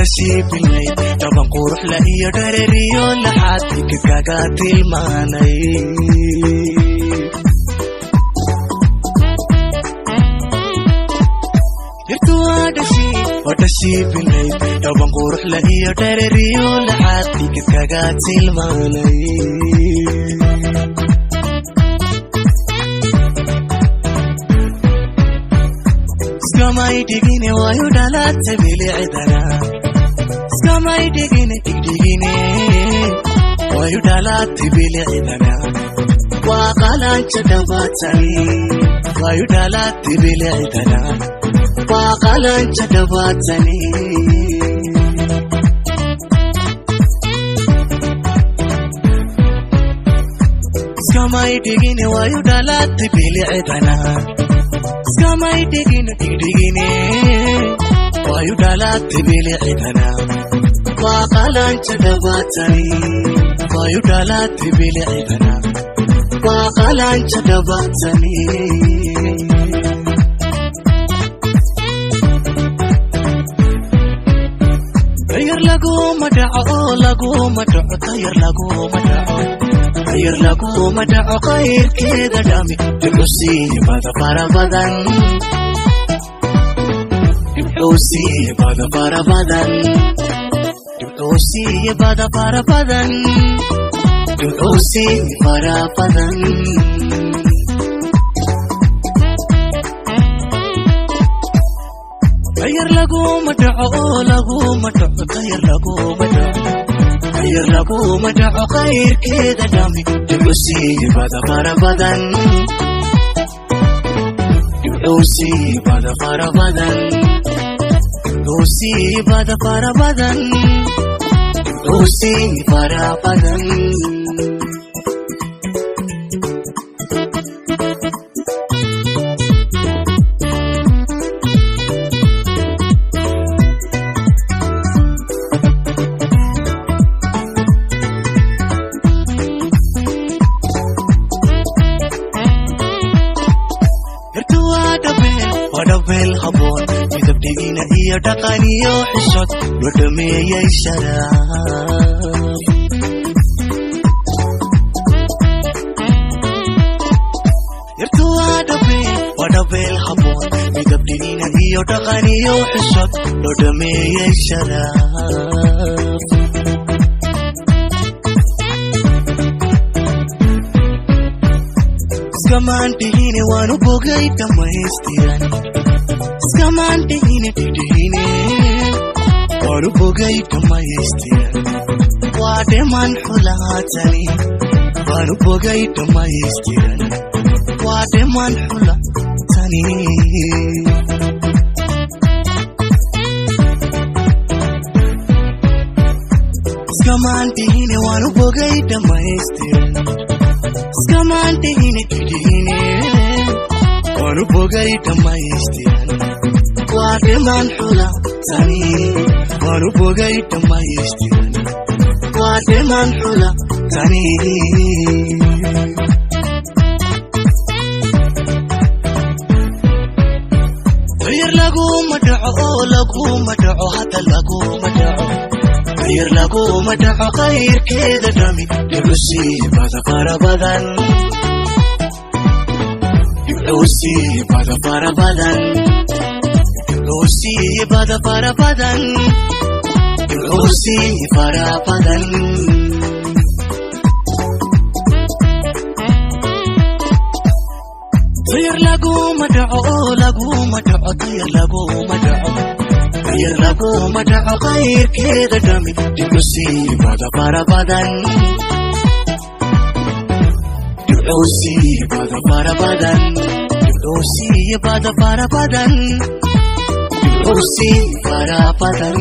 wadashiibilay dhaban qurux la iyo dhareriyo laxaad kaga tilmaanay wadashiibilay dhaban qurux la iyo dhareriyo laxaad kaga tilmaanay Skamai digine wayu dalate bilicdana Skamai digine wayu dalate bilicdana wa qalancha dabatani wayu dalate bilicdana wa qalancha dabatani Skamai digine wayu dalate bilicdana Skamai digine wayu dalate bilicdana wa qalancha dabatani wayu dalate bilicdana wa qalancha dabatani tayar laguma dhaco tayar laguma dhaco khayrkeeda dhami duxusiibada farabadan duxusiibada farabadan duxusiibada farabadan duxusiib farabadan tayar laguma dhaco tayar laguma dhaco khayrkeeda dhami duxusiibada farabadan duxusiibada farabadan duxusiibada farabadan duxusiib farabadan iyo dhaqan iyo xishod loo dhameeyay sharaaf yartu waa dhabeel haboon midabdhiina iyo dhaqan iyo xishod loo dhameeyay sharaaf iskamaan dhihine waanu bogay dhamaystiran iskamaan dhihine waanu bogay dhamaystiran waa dheman xulaatani waanu bogay dhamaystiran waa dheman xulaatani iskamaan dhihine waanu bogay dhamaystiran iskamaan dhihine waanu bogay dhamaystiran waa dheman xulaatani waanu bogay dhamaystiran waa dheman xulaatani tayar laguma dhaco hada laguma dhaco tayar laguma dhaco khayrkeeda dhami duxusiibada farabadan duxusiibada farabadan duxusiibada farabadan duxusiib farabadan tayar laguma dhaco tayar laguma dhaco khayrkeeda dhami duxusiibada farabadan duxusiibada farabadan duxusiibada farabadan duxusiib farabadan